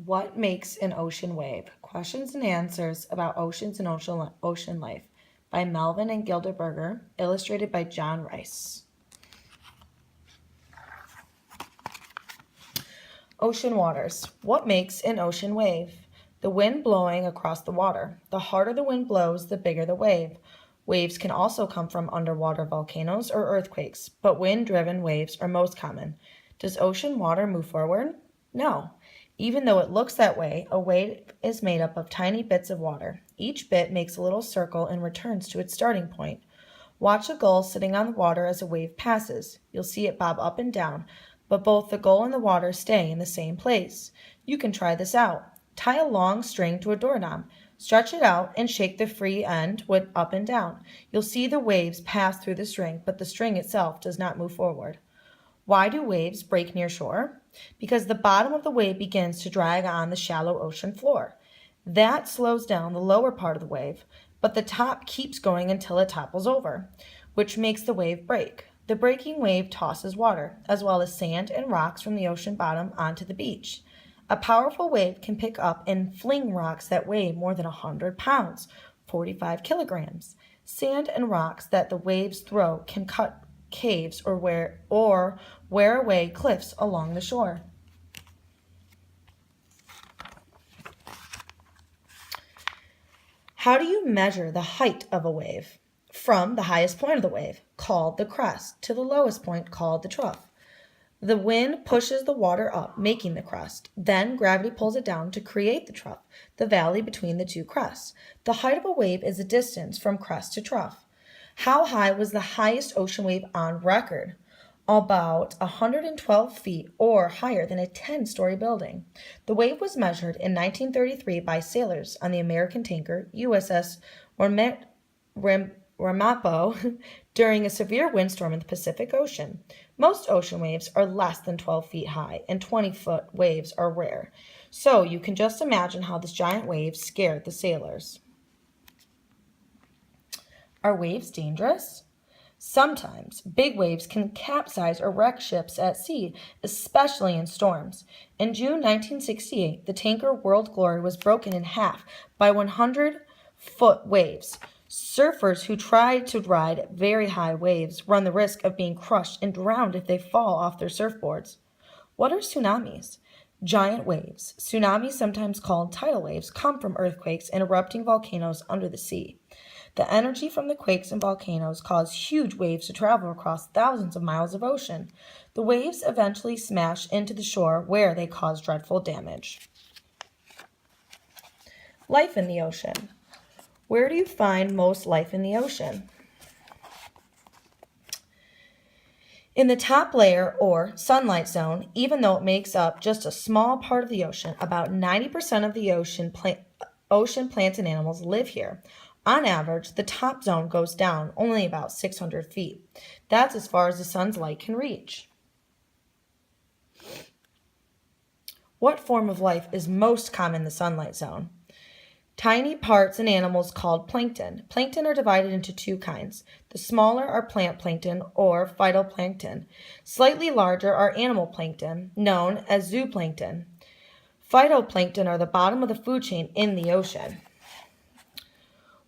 What makes an ocean wave? Questions and answers about oceans and ocean life by Melvin and Gilda Berger, illustrated by John Rice. Ocean waters. What makes an ocean wave? The wind blowing across the water. The harder the wind blows, the bigger the wave. Waves can also come from underwater volcanoes or earthquakes, but wind-driven waves are most common. Does ocean water move forward? No. Even though it looks that way, a wave is made up of tiny bits of water. Each bit makes a little circle and returns to its starting point. Watch a gull sitting on the water as a wave passes. You'll see it bob up and down, but both the gull and the water stay in the same place. You can try this out. Tie a long string to a doorknob. Stretch it out and shake the free end up and down. You'll see the waves pass through the string, but the string itself does not move forward. Why do waves break near shore? Because the bottom of the wave begins to drag on the shallow ocean floor. That slows down the lower part of the wave, but the top keeps going until it topples over, which makes the wave break. The breaking wave tosses water, as well as sand and rocks from the ocean bottom onto the beach. A powerful wave can pick up and fling rocks that weigh more than 100 pounds, 45 kilograms. Sand and rocks that the waves throw can cut caves or wear away cliffs along the shore. How do you measure the height of a wave? From the highest point of the wave, called the crest, to the lowest point, called the trough. The wind pushes the water up, making the crest. Then gravity pulls it down to create the trough, the valley between the two crests. The height of a wave is the distance from crest to trough. How high was the highest ocean wave on record? About 112 feet or higher than a 10-story building. The wave was measured in 1933 by sailors on the American tanker USS Ramapo during a severe windstorm in the Pacific Ocean. Most ocean waves are less than 12 feet high, and 20-foot waves are rare. So you can just imagine how this giant wave scared the sailors. Are waves dangerous? Sometimes big waves can capsize or wreck ships at sea, especially in storms. In June 1968, the tanker World Glory was broken in half by 100-foot waves. Surfers who try to ride very high waves run the risk of being crushed and drowned if they fall off their surfboards. What are tsunamis? Giant waves, tsunamis sometimes called tidal waves, come from earthquakes and erupting volcanoes under the sea. The energy from the quakes and volcanoes cause huge waves to travel across thousands of miles of ocean. The waves eventually smash into the shore where they cause dreadful damage. Life in the ocean. Where do you find most life in the ocean? In the top layer or sunlight zone, even though it makes up just a small part of the ocean, about 90% of the ocean plants and animals live here. On average, the top zone goes down only about 600 feet. That's as far as the sun's light can reach. What form of life is most common in the sunlight zone? Tiny parts and animals called plankton. Plankton are divided into two kinds. The smaller are plant plankton or phytoplankton. Slightly larger are animal plankton, known as zooplankton. Phytoplankton are the bottom of the food chain in the ocean.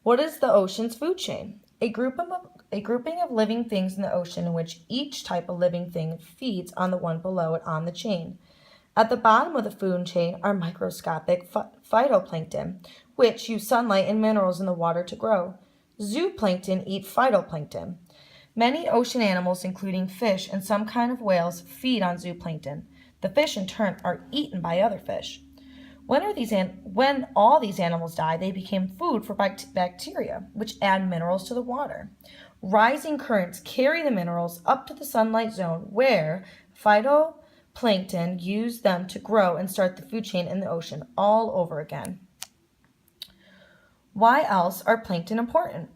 What is the ocean's food chain? A grouping of living things in the ocean in which each type of living thing feeds on the one below it on the chain. At the bottom of the food chain are microscopic phytoplankton, which use sunlight and minerals in the water to grow. Zooplankton eat phytoplankton. Many ocean animals, including fish and some kind of whales, feed on zooplankton. The fish, in turn, are eaten by other fish. When all these animals die, they became food for bacteria, which add minerals to the water. Rising currents carry the minerals up to the sunlight zone, where phytoplankton use them to grow and start the food chain in the ocean all over again. Why else are plankton important?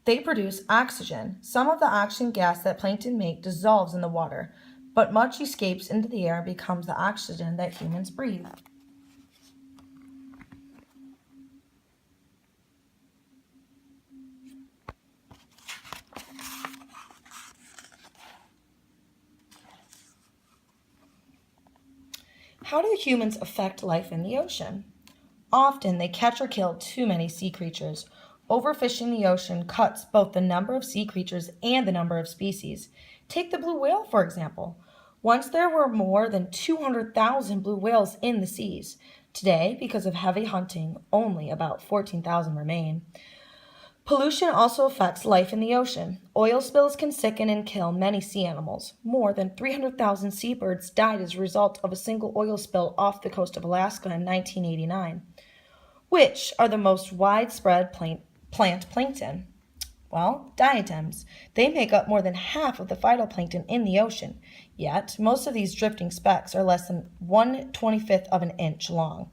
They produce oxygen. Some of the oxygen gas that plankton make dissolves in the water, but much escapes into the air and becomes the oxygen that humans breathe. How do humans affect life in the ocean? Often they catch or kill too many sea creatures. Overfishing the ocean cuts both the number of sea creatures and the number of species. Take the blue whale, for example. Once there were more than 200,000 blue whales in the seas. Today, because of heavy hunting, only about 14,000 remain. Pollution also affects life in the ocean. Oil spills can sicken and kill many sea animals. More than 300,000 seabirds died as a result of a single oil spill off the coast of Alaska in 1989. Which are the most widespread plant plankton? Well, diatoms. They make up more than half of the phytoplankton in the ocean. Yet, most of these drifting specks are less than 1/25th of an inch long.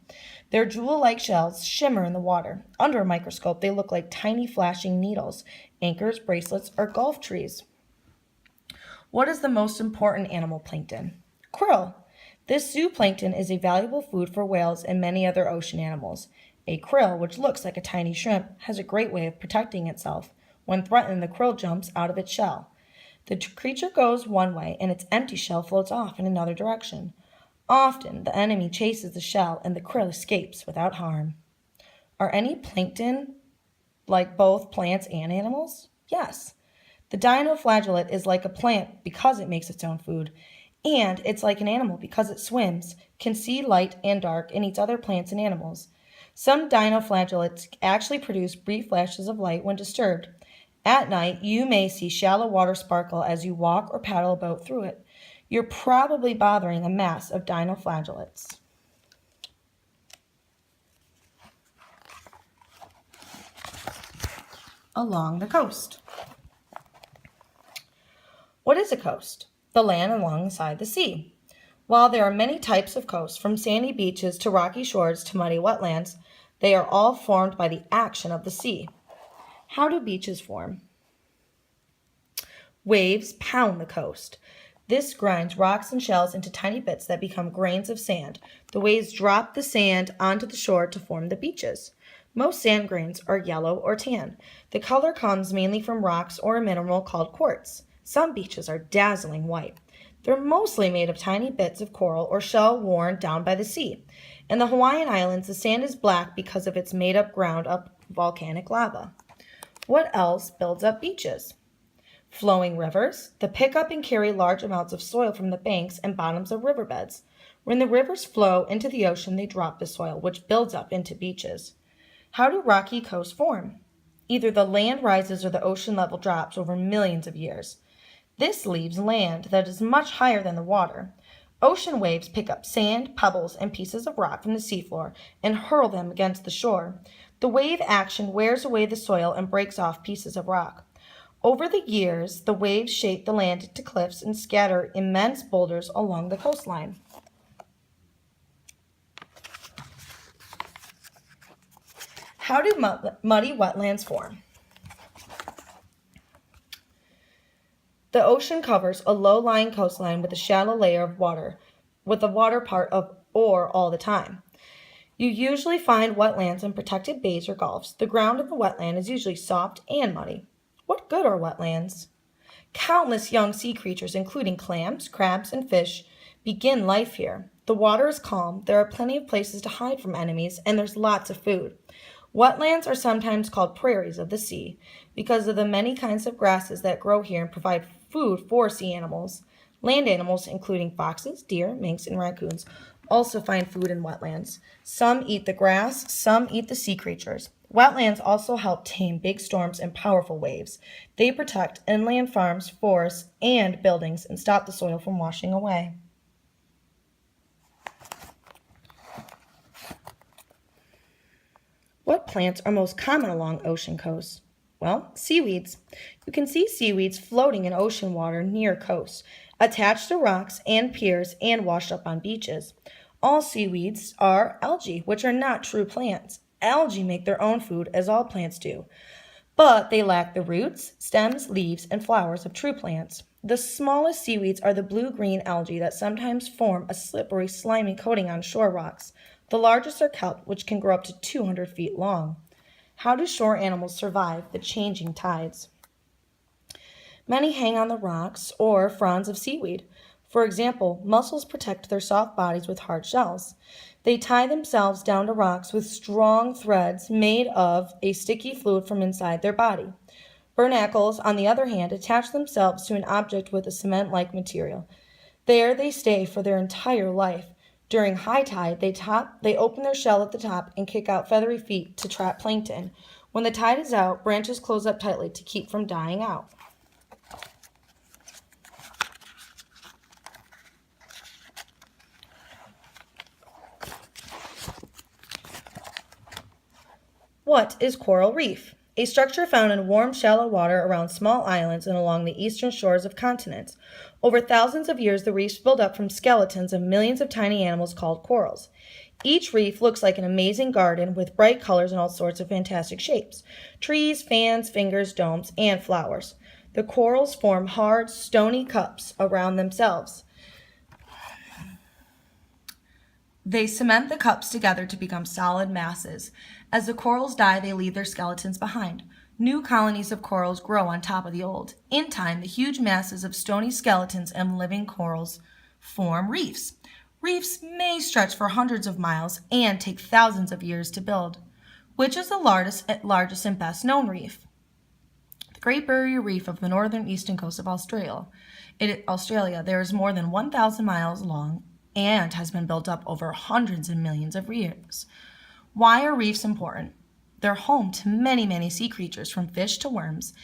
Their jewel-like shells shimmer in the water. Under a microscope, they look like tiny flashing needles, anchors, bracelets, or golf trees. What is the most important animal plankton? Krill. This zooplankton is a valuable food for whales and many other ocean animals. A krill, which looks like a tiny shrimp, has a great way of protecting itself. When threatened, the krill jumps out of its shell. The creature goes one way and its empty shell floats off in another direction. Often, the enemy chases the shell and the krill escapes without harm. Are any plankton like both plants and animals? Yes. The dinoflagellate is like a plant because it makes its own food, and it's like an animal because it swims, can see light and dark, and eats other plants and animals. Some dinoflagellates actually produce brief flashes of light when disturbed. At night, you may see shallow water sparkle as you walk or paddle a boat through it. You're probably bothering a mass of dinoflagellates. Along the coast. What is a coast? The land alongside the sea. While there are many types of coasts, from sandy beaches to rocky shores to muddy wetlands, they are all formed by the action of the sea. How do beaches form? Waves pound the coast. This grinds rocks and shells into tiny bits that become grains of sand. The waves drop the sand onto the shore to form the beaches. Most sand grains are yellow or tan. The color comes mainly from rocks or a mineral called quartz. Some beaches are dazzling white. They're mostly made of tiny bits of coral or shell worn down by the sea. In the Hawaiian Islands, the sand is black because of its made-up ground-up volcanic lava. What else builds up beaches? Flowing rivers, that pick up and carry large amounts of soil from the banks and bottoms of riverbeds. When the rivers flow into the ocean, they drop the soil, which builds up into beaches. How do rocky coasts form? Either the land rises or the ocean level drops over millions of years. This leaves land that is much higher than the water. Ocean waves pick up sand, pebbles, and pieces of rock from the seafloor and hurl them against the shore. The wave action wears away the soil and breaks off pieces of rock. Over the years, the waves shape the land into cliffs and scatter immense boulders along the coastline. How do muddy wetlands form? The ocean covers a low-lying coastline with a shallow layer of water, with the water part of ore all the time. You usually find wetlands in protected bays or gulfs. The ground in the wetland is usually soft and muddy. What good are wetlands? Countless young sea creatures, including clams, crabs, and fish, begin life here. The water is calm, there are plenty of places to hide from enemies, and there's lots of food. Wetlands are sometimes called prairies of the sea because of the many kinds of grasses that grow here and provide food for sea animals. Land animals, including foxes, deer, minks, and raccoons, also find food in wetlands. Some eat the grass, some eat the sea creatures. Wetlands also help tame big storms and powerful waves. They protect inland farms, forests, and buildings and stop the soil from washing away. What plants are most common along ocean coasts? Well, seaweeds. You can see seaweeds floating in ocean water near coasts, attached to rocks and piers and washed up on beaches. All seaweeds are algae, which are not true plants. Algae make their own food, as all plants do, but they lack the roots, stems, leaves, and flowers of true plants. The smallest seaweeds are the blue-green algae that sometimes form a slippery, slimy coating on shore rocks. The largest are kelp, which can grow up to 200 feet long. How do shore animals survive the changing tides? Many hang on the rocks or fronds of seaweed. For example, mussels protect their soft bodies with hard shells. They tie themselves down to rocks with strong threads made of a sticky fluid from inside their body. Barnacles, on the other hand, attach themselves to an object with a cement-like material. There they stay for their entire life. During high tide, they open their shell at the top and kick out feathery feet to trap plankton. When the tide is out, branches close up tightly to keep from dying out. What is coral reef? A structure found in warm, shallow water around small islands and along the eastern shores of continents. Over thousands of years, the reefs build up from skeletons of millions of tiny animals called corals. Each reef looks like an amazing garden with bright colors and all sorts of fantastic shapes. Trees, fans, fingers, domes, and flowers. The corals form hard, stony cups around themselves. They cement the cups together to become solid masses. As the corals die, they leave their skeletons behind. New colonies of corals grow on top of the old. In time, the huge masses of stony skeletons and living corals form reefs. Reefs may stretch for hundreds of miles and take thousands of years to build. Which is the largest and best known reef? The Great Barrier Reef of the northern eastern coast of Australia. There is more than 1,000 miles long and has been built up over hundreds of millions of years. Why are reefs important? They're home to many, many sea creatures, from fish to worms.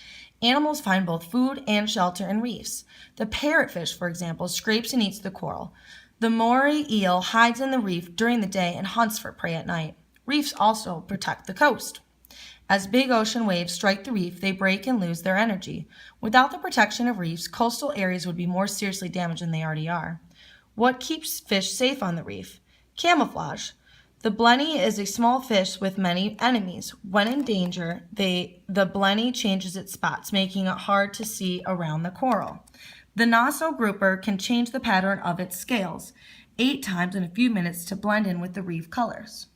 Animals find both food and shelter in reefs. The parrotfish, for example, scrapes and eats the coral. The moray eel hides in the reef during the day and hunts for prey at night. Reefs also protect the coast. As big ocean waves strike the reef, they break and lose their energy. Without the protection of reefs, coastal areas would be more seriously damaged than they already are. What keeps fish safe on the reef? Camouflage. The blenny is a small fish with many enemies. When in danger, the blenny changes its spots, making it hard to see around the coral. The Nassau grouper can change the pattern of its scales 8 times in a few minutes to blend in with the reef colors.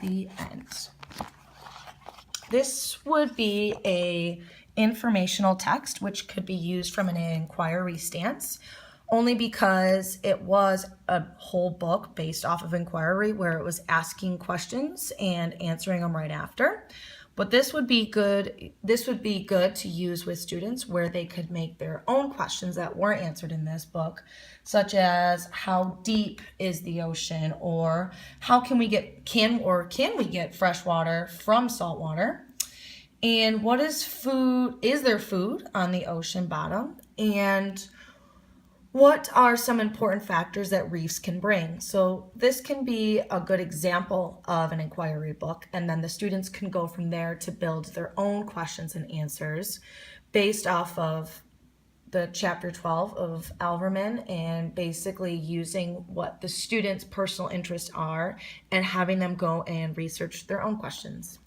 The end. This would be a informational text which could be used from an inquiry stance, only because it was a whole book based off of inquiry where it was asking questions and answering them right after. But this would be good to use with students where they could make their own questions that weren't answered in this book, such as how deep is the ocean, or how can we get fresh water from salt water? And what is food? Is there food on the ocean bottom? And what are some important factors that reefs can bring? So this can be a good example of an inquiry book, and then the students can go from there to build their own questions and answers based off of the chapter 12 of Alverman, and basically using what the students' personal interests are and having them go and research their own questions.